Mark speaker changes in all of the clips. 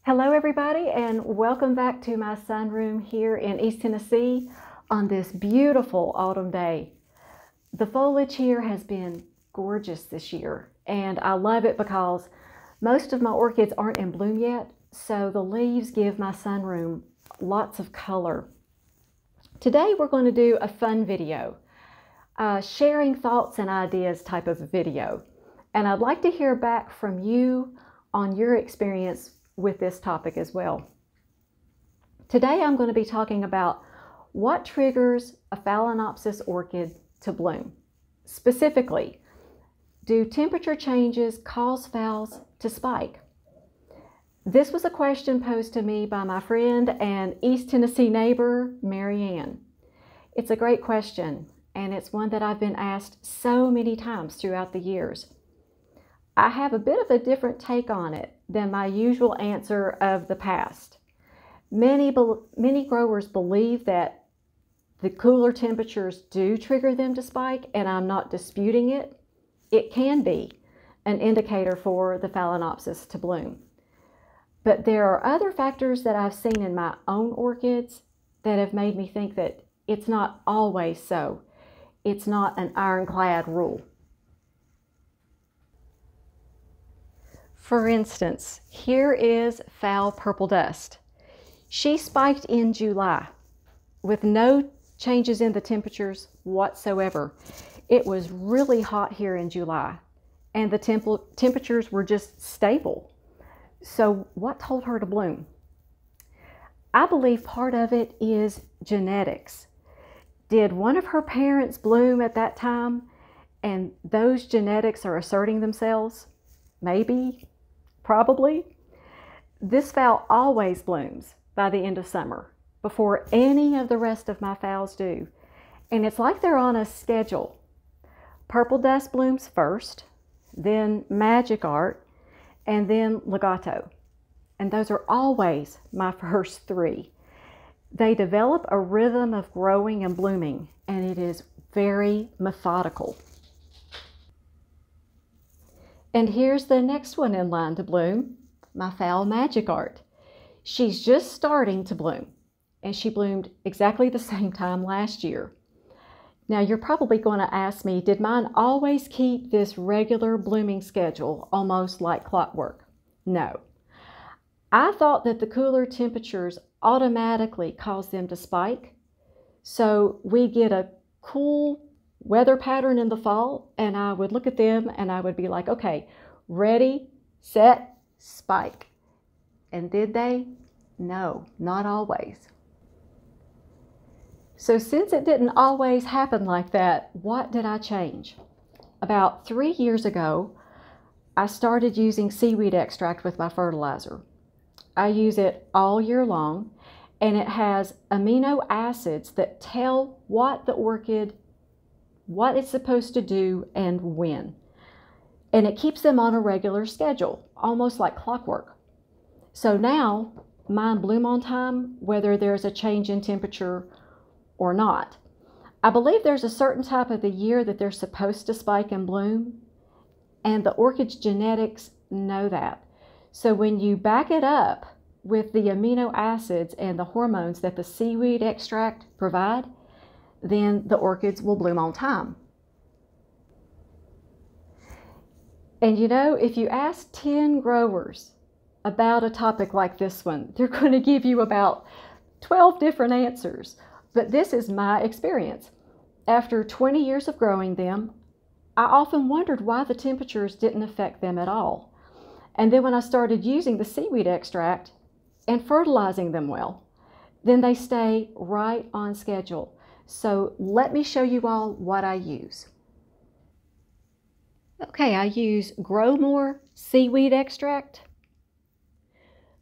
Speaker 1: Hello everybody, and welcome back to my sunroom here in East Tennessee on this beautiful autumn day. The foliage here has been gorgeous this year, and I love it because most of my orchids aren't in bloom yet, so the leaves give my sunroom lots of color. Today we're going to do a fun video, sharing thoughts and ideas type of a video, and I'd like to hear back from you on your experience with this topic as well. Today I'm going to be talking about what triggers a Phalenopsis orchid to bloom. Specifically, do temperature changes cause phals to spike? This was a question posed to me by my friend and East Tennessee neighbor, Mary Ann. It's a great question, and it's one that I've been asked so many times throughout the years. I have a bit of a different take on it than my usual answer of the past. Many growers believe that the cooler temperatures do trigger them to spike, and I'm not disputing it. It can be an indicator for the Phalenopsis to bloom. But there are other factors that I've seen in my own orchids that have made me think that it's not always so. It's not an ironclad rule. For instance, here is Phal Purple Dust. She spiked in July with no changes in the temperatures whatsoever. It was really hot here in July, and the temperatures were just stable. So what told her to bloom? I believe part of it is genetics. Did one of her parents bloom at that time, and those genetics are asserting themselves? Maybe. Probably. This phal always blooms by the end of summer, before any of the rest of my phals do. And it's like they're on a schedule. Purple Dust blooms first, then Magikart, and then Legato. And those are always my first three. They develop a rhythm of growing and blooming, and it is very methodical. And here's the next one in line to bloom, my Phal Magikart. She's just starting to bloom, and she bloomed exactly the same time last year. Now you're probably going to ask me, did mine always keep this regular blooming schedule, almost like clockwork? No. I thought that the cooler temperatures automatically cause them to spike, so we get a cool weather pattern in the fall, and I would look at them and I would be like, okay, ready, set, spike. And did they? No, not always. So since it didn't always happen like that, what did I change? About 3 years ago, I started using seaweed extract with my fertilizer. I use it all year long, and it has amino acids that tell what it's supposed to do and when. And it keeps them on a regular schedule, almost like clockwork. So now mine bloom on time, whether there's a change in temperature or not. I believe there's a certain type of the year that they're supposed to spike and bloom, and the orchid's genetics know that. So when you back it up with the amino acids and the hormones that the seaweed extract provide, then the orchids will bloom on time. And you know, if you ask 10 growers about a topic like this one, they're going to give you about 12 different answers. But this is my experience. After 20 years of growing them, I often wondered why the temperatures didn't affect them at all. And then when I started using the seaweed extract and fertilizing them well, then they stay right on schedule. So let me show you all what I use. Okay, I use Grow More seaweed extract,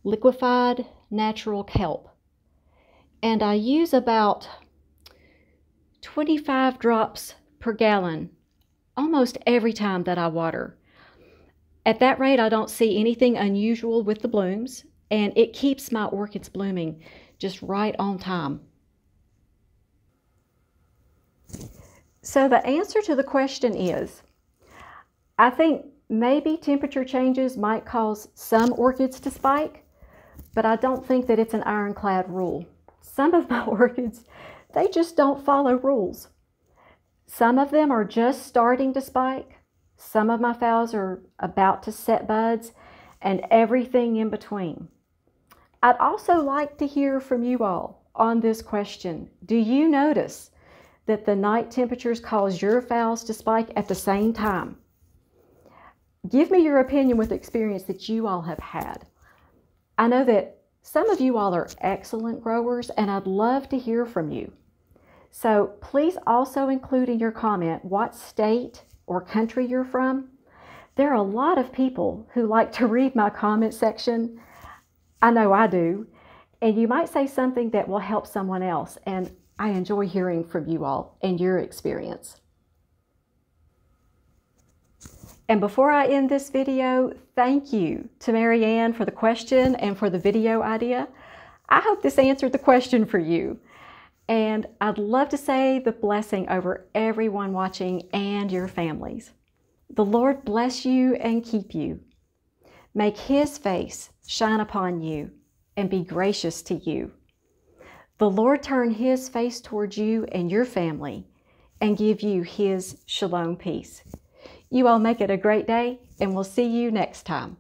Speaker 1: liquefied natural kelp, and I use about 25 drops per gallon almost every time that I water. At that rate, I don't see anything unusual with the blooms, and it keeps my orchids blooming just right on time. So the answer to the question is, I think maybe temperature changes might cause some orchids to spike, but I don't think that it's an ironclad rule. Some of my orchids, they just don't follow rules. Some of them are just starting to spike. Some of my phals are about to set buds, and everything in between. I'd also like to hear from you all on this question. Do you notice that the night temperatures cause your phals to spike at the same time? Give me your opinion with experience that you all have had. I know that some of you all are excellent growers, and I'd love to hear from you. So please also include in your comment what state or country you're from. There are a lot of people who like to read my comment section. I know I do. And you might say something that will help someone else, and I enjoy hearing from you all and your experience. And before I end this video, thank you to Mary Ann for the question and for the video idea. I hope this answered the question for you. And I'd love to say the blessing over everyone watching and your families. The Lord bless you and keep you. Make His face shine upon you and be gracious to you. The Lord turn His face towards you and your family and give you His shalom peace. You all make it a great day, and we'll see you next time.